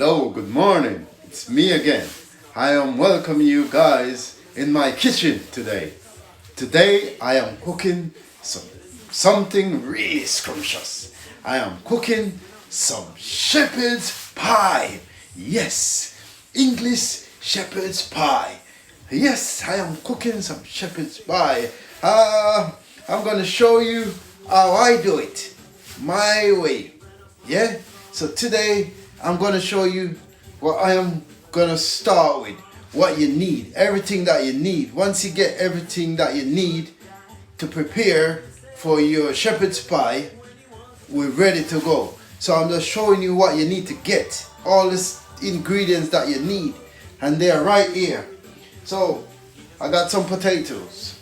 Hello, good morning. It's me again. I am welcoming you guys in my kitchen today. Today I am cooking something really scrumptious. I am cooking some shepherd's pie. Yes, English shepherd's pie. Yes, I am cooking some shepherd's pie. I'm gonna show you how I do it, my way. Yeah. So today I'm gonna show you what I am gonna start with. What you need, everything that you need. Once you get everything that you need to prepare for your shepherd's pie, we're ready to go. So I'm just showing you what you need to get, all the ingredients that you need, and they're right here. So I got some potatoes.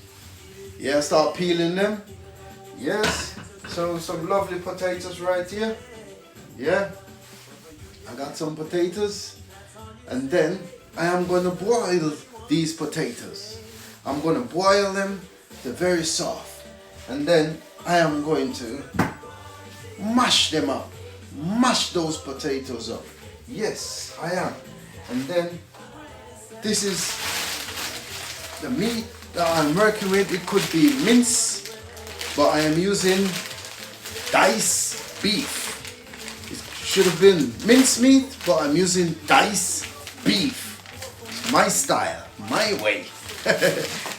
Yeah, start peeling them. Yes, so some lovely potatoes right here. Yeah, I got some potatoes, and then I am going to boil these potatoes. I'm going to boil them to very soft, and then I am going to mash them up, mash those potatoes up. Yes, I am. And then this is the meat that I'm working with. It could be mince, but I am using diced beef. Should have been mince meat, but I'm using diced beef. It's my style, my way.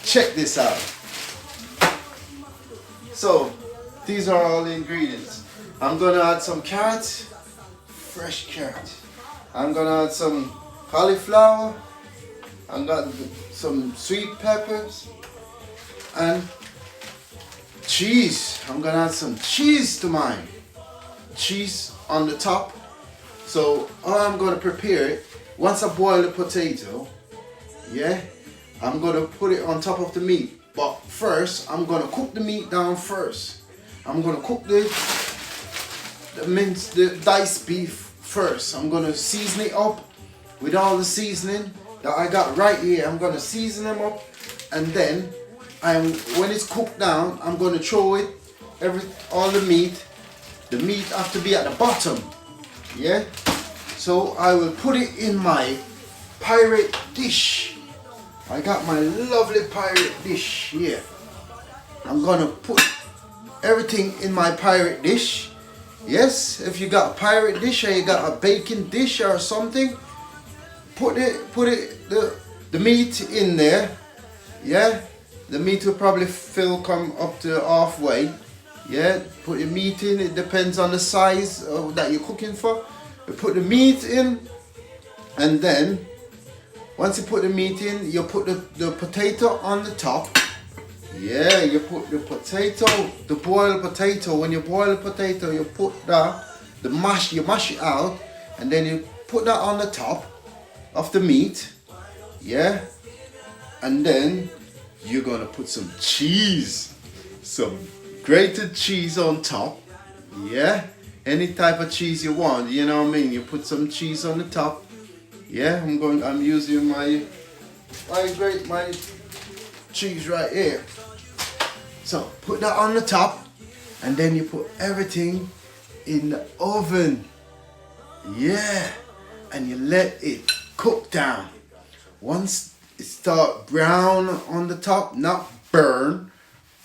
Check this out. So these are all the ingredients. I'm gonna add some carrots, fresh carrot. I'm gonna add some cauliflower. I got some sweet peppers and cheese. I'm gonna add some cheese to mine. Cheese on the top. So I'm gonna prepare it. Once I boil the potato, yeah, I'm gonna put it on top of the meat. But first, I'm gonna cook the meat down first. I'm gonna cook the diced beef first. I'm gonna season it up with all the seasoning that I got right here. I'm gonna season them up, and then when it's cooked down, I'm gonna throw it all the meat. The meat have to be at the bottom, yeah? So I will put it in my pirate dish. I got my lovely pirate dish here. I'm gonna put everything in my pirate dish. Yes, if you got a pirate dish or you got a baking dish or something, put the meat in there. Yeah, the meat will probably come up to halfway. Yeah, put your meat in. It depends on the size that you're cooking for. You put the meat in, and then once you put the meat in, you put the potato on the top. Yeah, you put the potato, the boiled potato. When you boil the potato, you put you mash it out, and then you put that on the top of the meat. Yeah, and then you're gonna put some cheese, some grated cheese on top. Yeah, any type of cheese you want, you know what I mean. You put some cheese on the top. Yeah, I'm using my cheese right here. So put that on the top, and then you put everything in the oven. Yeah, and you let it cook down. Once it start brown on the top, not burn,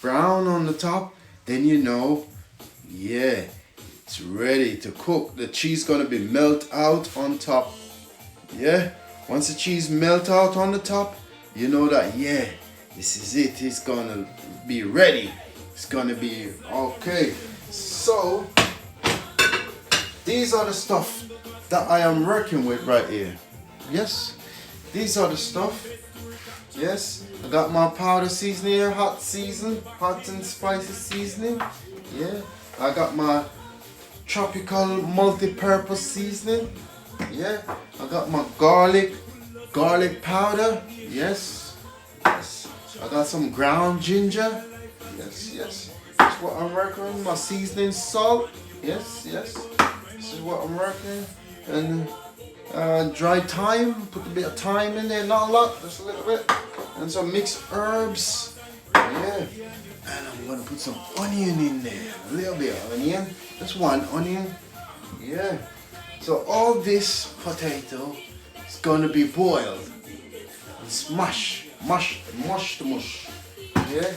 brown on the top, then you know, yeah, it's ready to cook. The cheese gonna be melt out on top. Yeah, once the cheese melt out on the top, you know that, yeah, this is it. It's gonna be ready. It's gonna be okay. So these are the stuff that I am working with right here. Yes, these are the stuff. Yes, I got my powder seasoning here, hot and spicy seasoning. Yeah, I got my tropical multi-purpose seasoning. Yeah, I got my garlic powder. Yes, yes. I got some ground ginger. Yes. That's what I'm working with. My seasoning salt. Yes. This is what I'm working. And dry thyme, put a bit of thyme in there, not a lot, just a little bit, and some mixed herbs. Yeah, and I'm gonna put some onion in there, a little bit of onion, just one onion. Yeah, So all this potato is gonna be boiled and smashed, mush to mush. Yeah.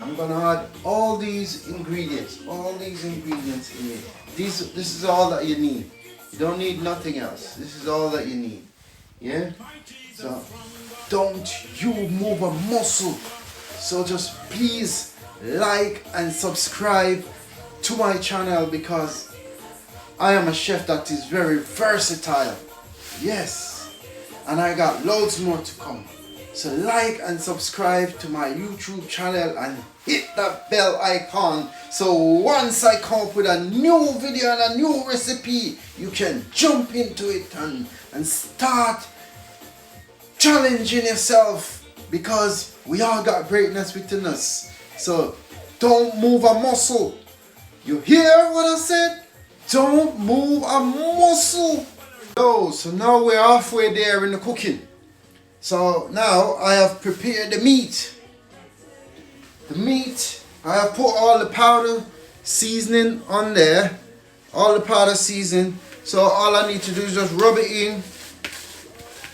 I'm gonna add all these ingredients in it. This is all that you need. You don't need nothing else. This is all that you need. Yeah? So don't you move a muscle. So just please like and subscribe to my channel, because I am a chef that is very versatile. Yes. And I got loads more to come. So like and subscribe to my YouTube channel and hit that bell icon, so once I come up with a new video and a new recipe, you can jump into it and start challenging yourself, because we all got greatness within us. So don't move a muscle. You hear what I said? Don't move a muscle. So now we're halfway there in the cooking. So now I have prepared the meat. I have put all the powder seasoning on there. All the powder seasoning. So all I need to do is just rub it in.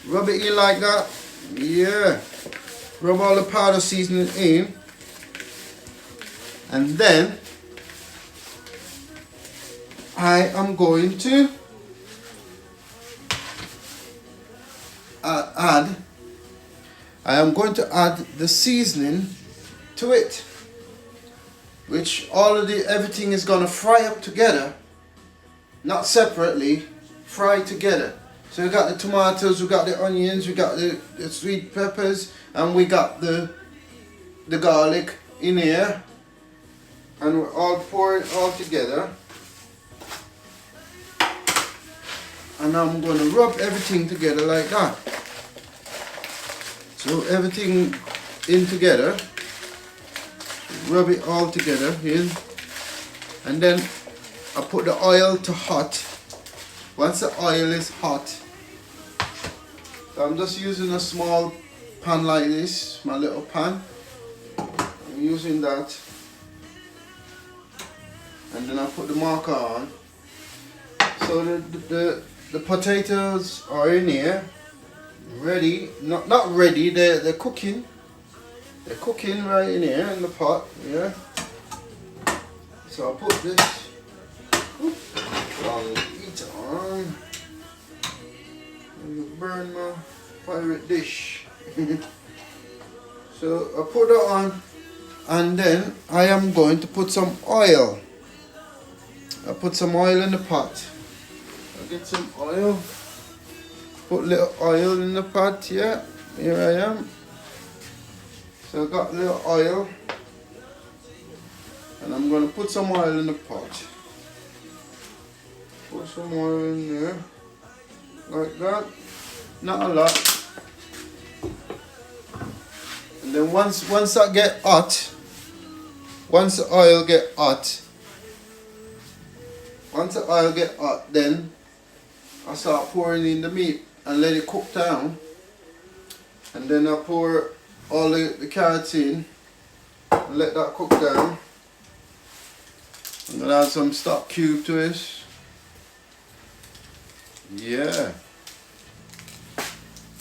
Rub it in like that. Yeah. Rub all the powder seasoning in. And then I am going to add the seasoning to it, which everything is gonna fry up together, not separately, fry together. So we got the tomatoes, we got the onions, we got the sweet peppers, and we got the garlic in here, and we're all pour it all together. And I'm gonna rub everything together like that. So everything in together, rub it all together here, and then I put the oil to hot. Once the oil is hot, so I'm just using a small pan like this, my little pan. I'm using that, and then I put the marker on. So the potatoes are in here. Ready, not ready, they're cooking. They're cooking right in here in the pot, yeah. So I'll put this on the heat on. And burn my pirate dish. So I put it on, and then I am going to put some oil. I put some oil in the pot. I'll get some oil. Put little oil in the pot, yeah. Here I am. So I got little oil, and I'm going to put some oil in the pot. Put some oil in there, like that. Not a lot. And then once I get hot, once the oil get hot, then I start pouring in the meat and let it cook down. And then I pour all the carrots in and let that cook down. I'm gonna add some stock cube to it. Yeah.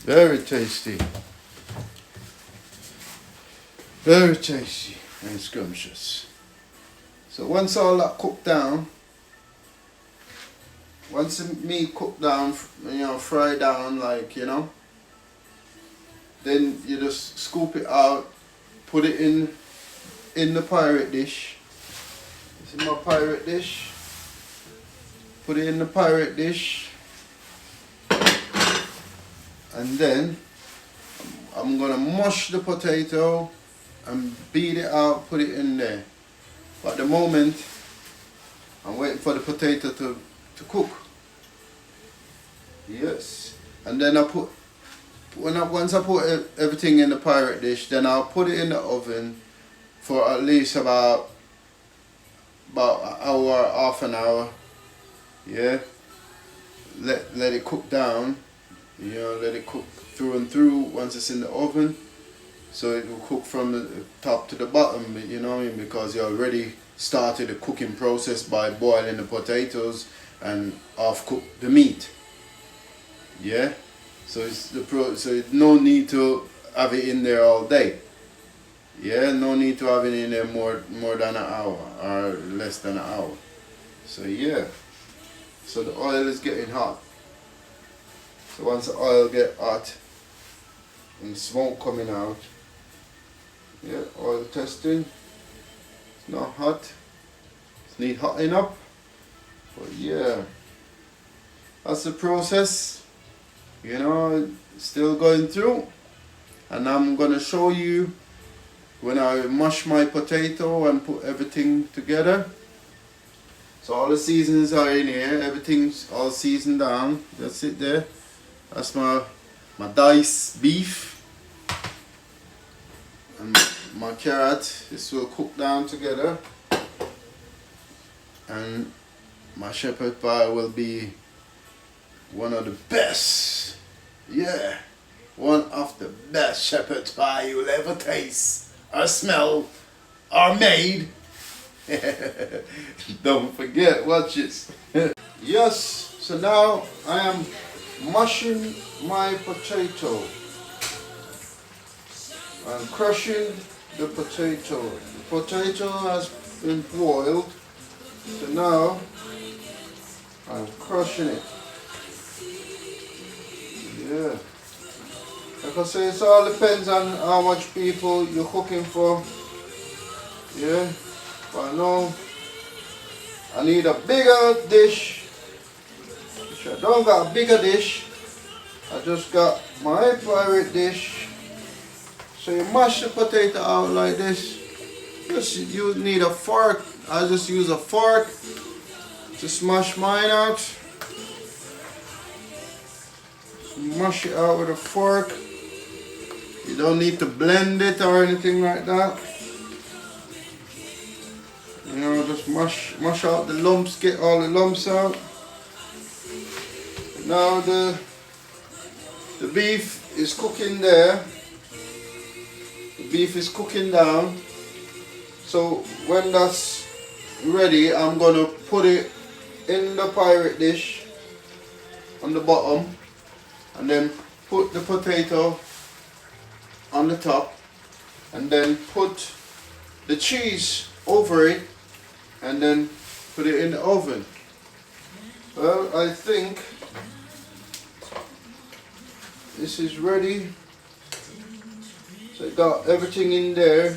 Very tasty. Very tasty and scrumptious. So once all that cooked down, once the meat cooked down, fry down, like, then you just scoop it out, put it in the pirate dish. This is my pirate dish. Put it in the pirate dish. And then I'm gonna mush the potato and beat it out, put it in there. But at the moment, I'm waiting for the potato to cook. Yes. And then once I put everything in the pirate dish, then I'll put it in the oven for at least about an hour, half an hour. Yeah. Let it cook down. Let it cook through and through once it's in the oven. So it will cook from the top to the bottom, because you already started the cooking process by boiling the potatoes and half cook the meat. Yeah, so it's no need to have it in there all day. Yeah, no need to have it in there more than an hour or less than an hour. So yeah, so the oil is getting hot. So once the oil get hot and smoke coming out, yeah, oil testing. It's not hot. It need hotting up. But yeah, that's the process. You know, still going through. And I'm gonna show you when I mash my potato and put everything together. So all the seasonings are in here. Everything's all seasoned down. That's it there. That's my diced beef. And my carrot. This will cook down together. And my shepherd pie will be one of the best. Yeah. One of the best shepherd pie you'll ever taste, or smell, or made. Don't forget, watch this. Yes, so now I am mashing my potato. I'm crushing the potato. The potato has been boiled, so now I'm crushing it. Yeah. Like I say, it all depends on how much people you're cooking for. Yeah. But I know I need a bigger dish. If I don't got a bigger dish, I just got my pirate dish. So you mash the potato out like this. You need a fork. I just use a fork to smash mine out. Mash it out with a fork. You don't need to blend it or anything like that. You know, just mash out the lumps, get all the lumps out. Now the beef is cooking there. The beef is cooking down. So when that's ready, I'm gonna put it in the pirate dish on the bottom, and then put the potato on the top, and then put the cheese over it, and then put it in the oven. Well, I think this is ready. So it got everything in there.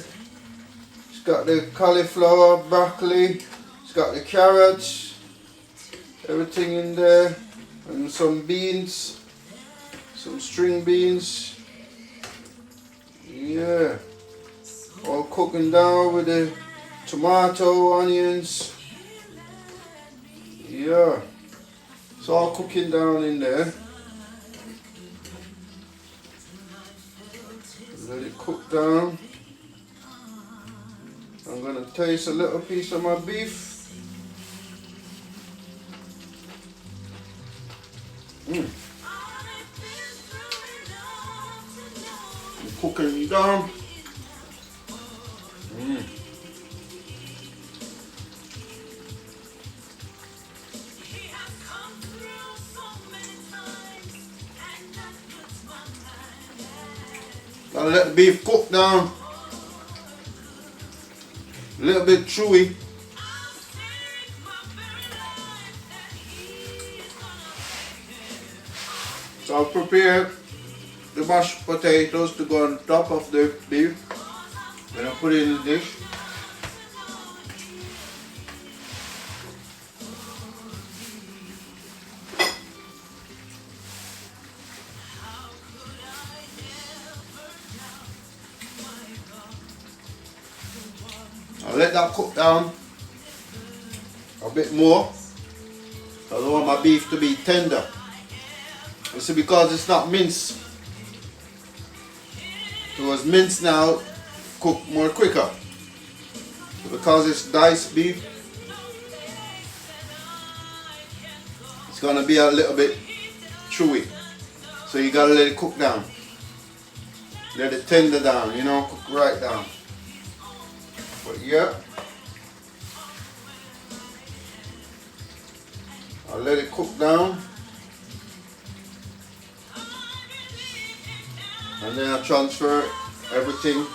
It's got the cauliflower, broccoli, it's got the carrots, everything in there, and some beans, some string beans. Yeah, all cooking down with the tomato, onions. Yeah, it's all cooking down in there. Let it cook down. I'm gonna taste a little piece of my beef. Cooking down. Gotta let the beef cook down. A little bit chewy. So I've prepared the mashed potatoes to go on top of the beef. Then I put it in the dish. I'll let that cook down a bit more. I don't want my beef to be tender. You see, because it's not minced. If it was minced now, cook more quicker. So because it's diced beef, it's gonna be a little bit chewy. So you gotta let it cook down. Let it tender down, you know, cook right down. But yeah, I let it cook down, and then I transfer everything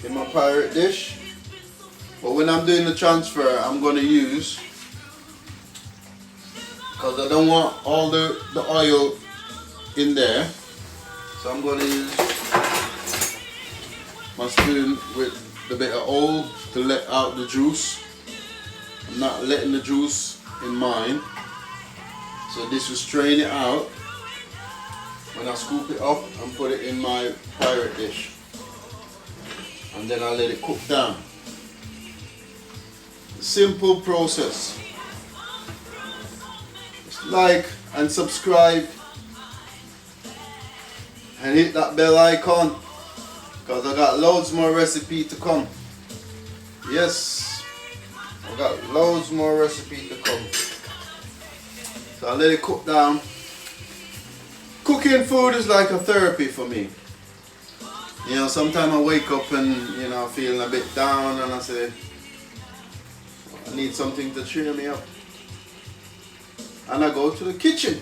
in my pirate dish. But when I'm doing the transfer, I'm going to use, because I don't want all the oil in there, so I'm going to use my spoon with the bit of oil to let out the juice. I'm not letting the juice in mine, so this will strain it out when I scoop it up and put it in my pirate dish, and then I let it cook down. Simple process. Just like and subscribe and hit that bell icon, because I got loads more recipe to come. Yes, I got loads more recipe to come. So I let it cook down. Cooking food is like a therapy for me. You know, sometimes I wake up and, you know, feeling a bit down, and I say, I need something to cheer me up. And I go to the kitchen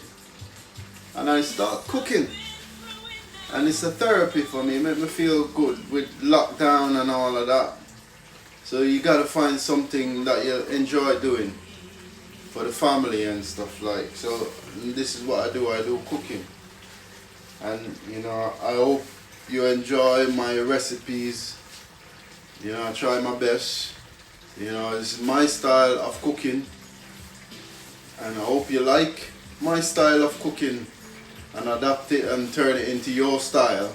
and I start cooking. And it's a therapy for me. It makes me feel good with lockdown and all of that. So you gotta find something that you enjoy doing for the family and stuff like. So this is what I do cooking. And you know, I hope you enjoy my recipes. You know, I try my best. You know, this is my style of cooking, and I hope you like my style of cooking and adapt it and turn it into your style,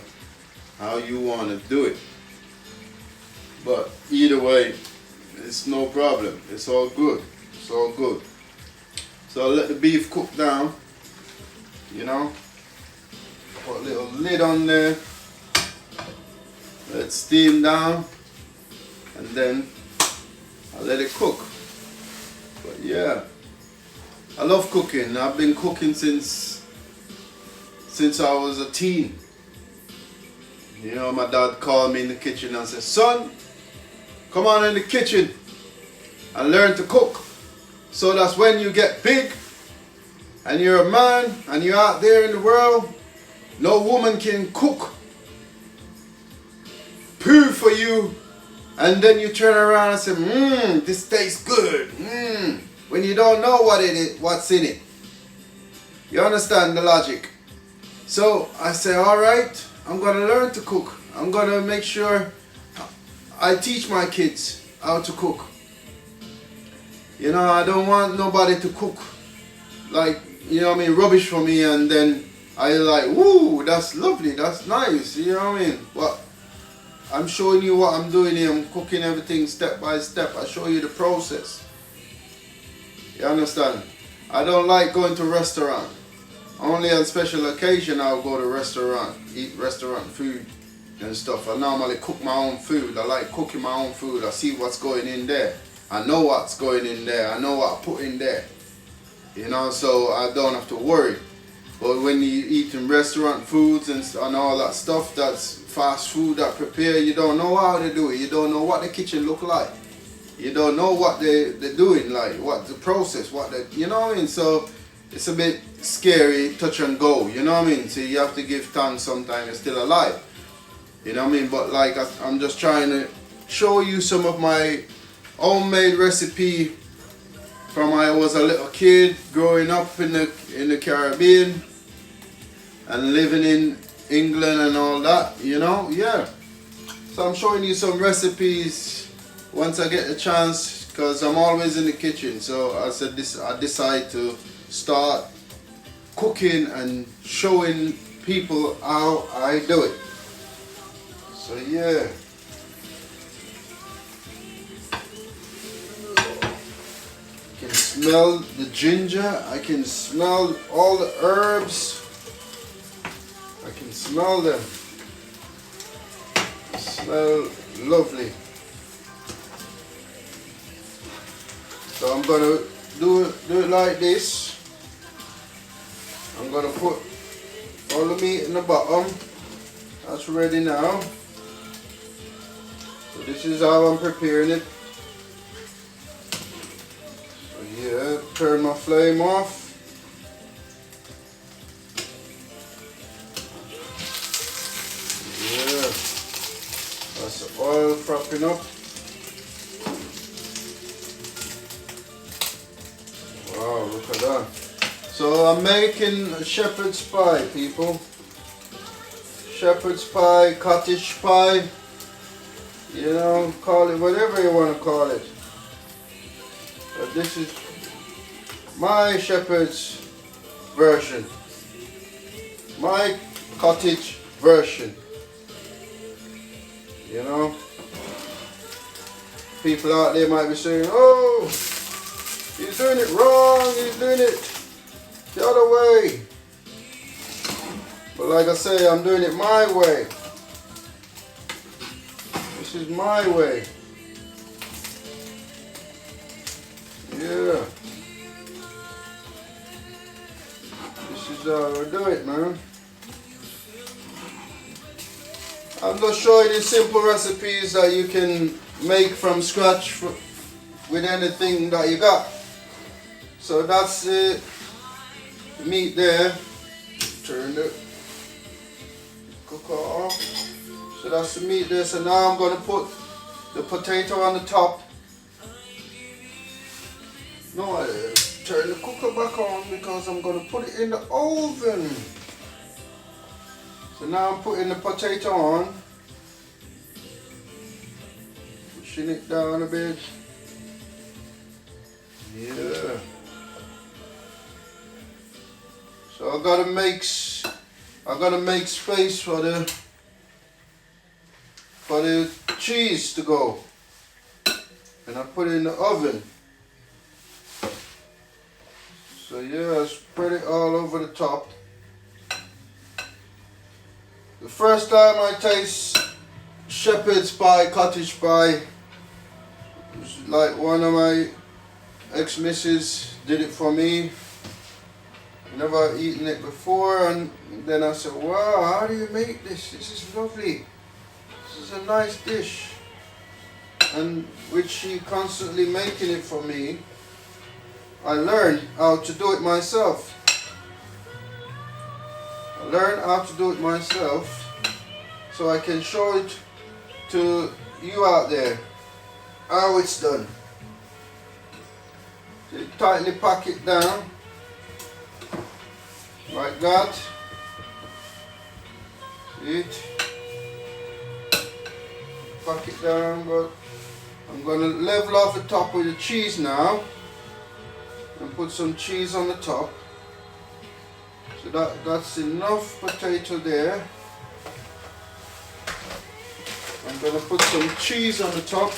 how you want to do it. But either way, it's no problem. It's all good. It's all good. So I'll let the beef cook down. You know, put a little lid on there. Let it steam down, and then I let it cook. But yeah, I love cooking. I've been cooking since I was a teen. You know, my dad called me in the kitchen and said, son, come on in the kitchen and learn to cook. So that's when you get big and you're a man and you're out there in the world, no woman can cook, poo for you, and then you turn around and say, this tastes good. When you don't know what's in it. You understand the logic? So I say, all right, I'm going to learn to cook. I'm going to make sure I teach my kids how to cook. You know, I don't want nobody to cook like, you know what I mean, rubbish for me, and then I like, woo, that's lovely, that's nice, you know what I mean? But I'm showing you what I'm doing here. I'm cooking everything step by step. I show you the process. You understand? I don't like going to restaurant. Only on special occasion I'll go to restaurant, eat restaurant food and stuff. I normally cook my own food. I like cooking my own food. I see what's going in there. I know what's going in there. I know what I put in there. You know, so I don't have to worry. But when you eating restaurant foods and all that stuff, that's fast food that prepare, you don't know how to do it. You don't know what the kitchen look like. You don't know what they're doing, like what the process, you know what I mean? So it's a bit scary, touch and go, you know what I mean? So you have to give thanks sometimes you're still alive. You know what I mean? But like I'm just trying to show you some of my homemade recipe from when I was a little kid growing up in the Caribbean and living in England and all that, you know, yeah. So I'm showing you some recipes once I get the chance, because I'm always in the kitchen. So I decide to start cooking and showing people how I do it. So yeah. I can smell the ginger, I can smell all the herbs. I can smell them. They smell lovely. So I'm gonna do it like this. I'm gonna put all the meat in the bottom. That's ready now. So this is how I'm preparing it. So yeah. turn my flame off. Yeah, that's the oil frothing up. Wow, look at that. So I'm making a shepherd's pie, people. Shepherd's pie, cottage pie, you know, call it whatever you want to call it. But this is my shepherd's version, my cottage version. You know, people out there might be saying, oh, he's doing it wrong, he's doing it the other way. But like I say, I'm doing it my way. This is my way. Yeah. This is how I do it, man. I'm just showing you simple recipes that you can make from scratch with anything that you got. So that's the meat there. Turn the cooker off. So that's the meat there. So now I'm going to put the potato on the top. No, I turn the cooker back on because I'm going to put it in the oven. So now I'm putting the potato on. Pushing it down a bit. Yeah. So I gotta make space for the cheese to go, and I put it in the oven. So yeah, I spread it all over the top. The first time I taste shepherd's pie, cottage pie, it was like one of my ex-missus did it for me. Never eaten it before, and then I said, wow, how do you make this? This is lovely. This is a nice dish. And with she constantly making it for me, I learned how to do it myself. I learned how to do it myself so I can show it to you out there how it's done. So you tightly pack it down like that. See it? Pack it down, but I'm going to level off the top with the cheese now and put some cheese on the top. So that's enough potato there. I'm going to put some cheese on the top.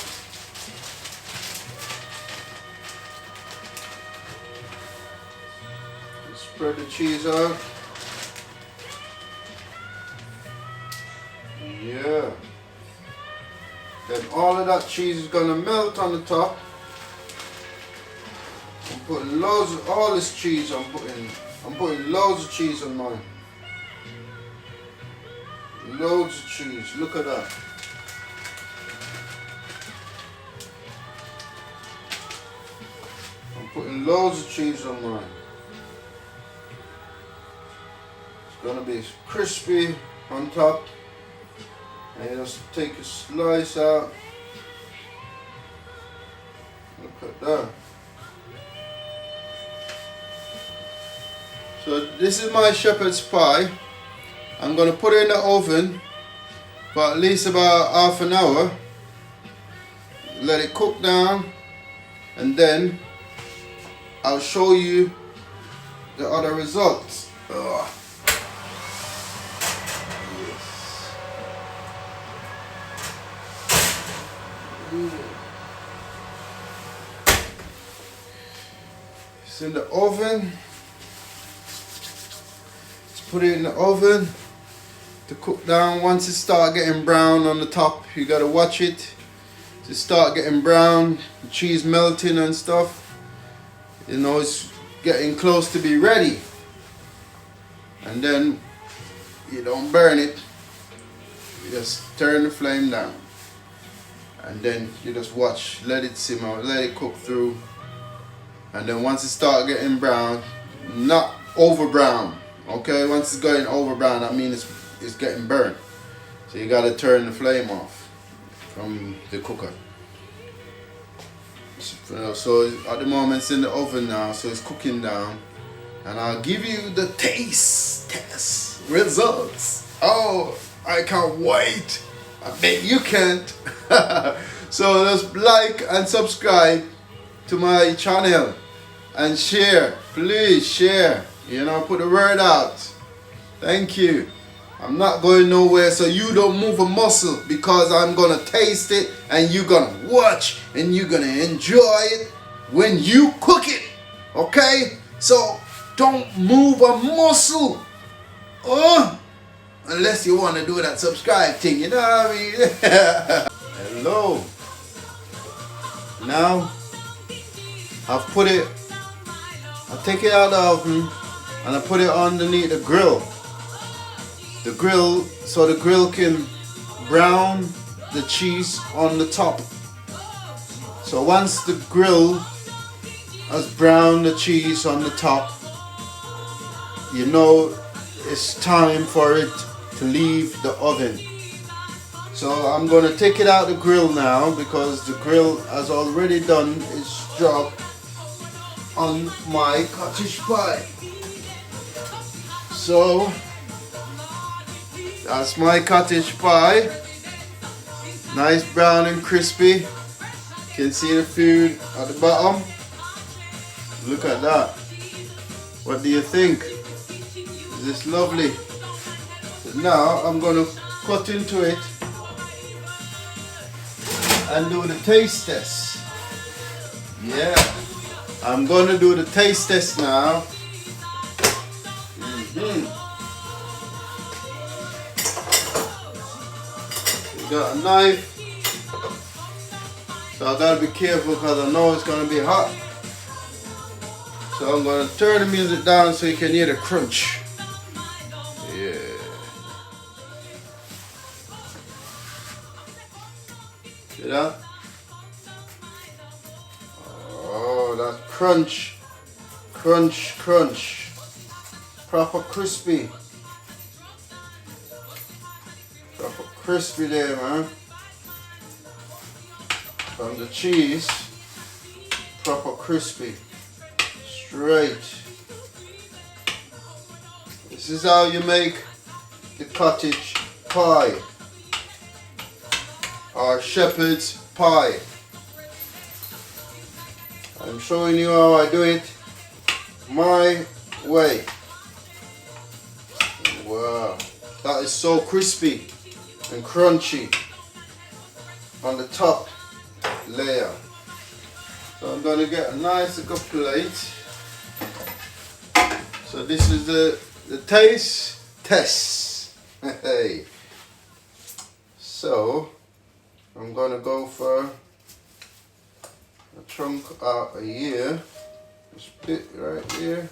Spread the cheese out. Yeah. Then all of that cheese is going to melt on the top. I'm putting loads of all this cheese. I'm putting loads of cheese on mine. Loads of cheese. Look at that. I'm putting loads of cheese on mine. It's gonna be crispy on top. And just take a slice out. Look at that. So this is my shepherd's pie. I'm going to put it in the oven for at least about half an hour. Let it cook down, and then I'll show you the other results. Ugh. It's in the oven. Put it in the oven to cook down. Once it start getting brown on the top, you gotta watch it to start getting brown, the cheese melting and stuff. You know, it's getting close to be ready. And then you don't burn it. You just turn the flame down, and then you just watch, let it simmer, let it cook through. And then once it start getting brown, not over brown, okay? Once it's going over brown, that means it's getting burnt. So you gotta turn the flame off from the cooker. So at the moment it's in the oven now, so it's cooking down. And I'll give you the taste test results. Oh, I can't wait. I bet you can't. So just like and subscribe to my channel and share. Please share. You know, put the word out. Thank you. I'm not going nowhere, so you don't move a muscle, because I'm gonna taste it and you're gonna watch and you're gonna enjoy it when you cook it. Okay? So don't move a muscle. Unless you want to do that subscribe thing, you know what I mean? Hello. Now I've put it, I take it out of the oven and I put it underneath the grill. The grill, so the grill can brown the cheese on the top. So once the grill has browned the cheese on the top, you know it's time for it to leave the oven. So I'm going to take it out the grill now, because the grill has already done its job on my cottage pie. So that's my cottage pie. Nice brown and crispy. You can see the food at the bottom. Look at that. What do you think? Is this lovely? So now I'm going to cut into it and do the taste test. Yeah, I'm going to do the taste test now. Got a knife, so I gotta be careful because I know it's gonna be hot. So I'm gonna turn the music down so you can hear the crunch. Yeah. See that? Oh, that's crunch, crunch, crunch. Proper crispy. Proper crispy there, man. From the cheese, proper crispy. Straight. This is how you make the cottage pie, or shepherd's pie. I'm showing you how I do it my way. Wow, that is so crispy and crunchy on the top layer. So I'm going to get a nice little plate. So this is the taste test. Hey. So I'm going to go for a chunk out here. Split right here.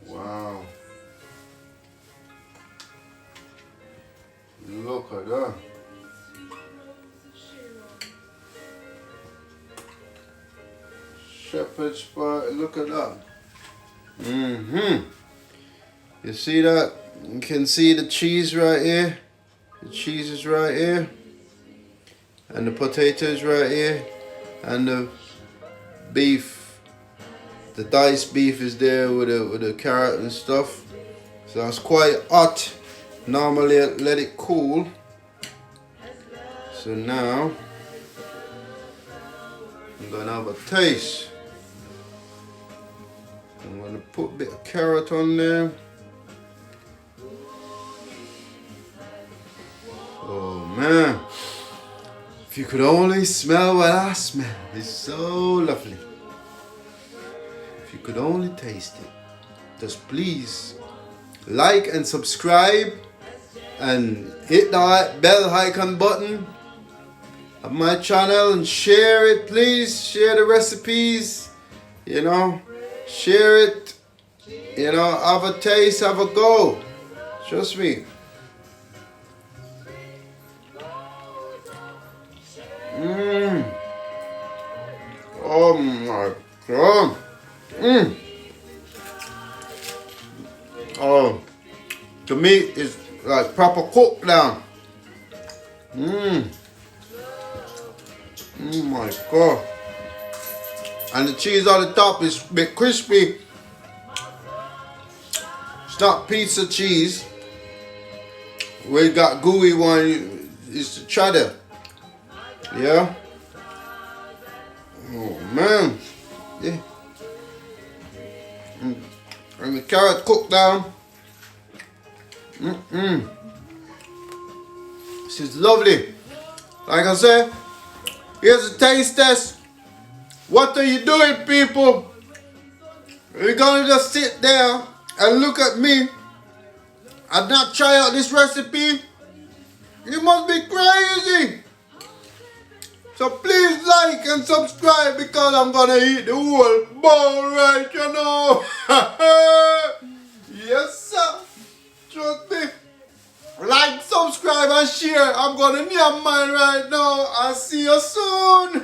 Wow. Look at that. Shepherd's pie, look at that. You see that? You can see the cheese right here. The cheese is right here. And the potatoes right here. And the beef. The diced beef is there with the carrot and stuff. So that's quite hot. Normally I let it cool. So now I'm gonna have a taste. I'm gonna put a bit of carrot on there. Oh man, if you could only smell what I smell. It's so lovely. If you could only taste it. Just please like and subscribe and hit the bell icon button of my channel and share it, please. Share the recipes, you know, share it, you know, have a taste, have a go. Trust me. Oh my God. Oh, the meat is like proper cooked down. Oh my God. And the cheese on the top is a bit crispy. It's not pizza cheese. We got gooey one, it's the cheddar. Yeah. Oh man. Yeah. And the carrot cooked down. This is lovely. Like I said, here's a taste test. What are you doing, people? You're gonna just sit there and look at me and not try out this recipe? You must be crazy. So please like and subscribe because I'm gonna eat the whole bowl right, you know. Yes, sir. Trust me. Like, subscribe and share. I'm gonna name mine right now. I'll see you soon.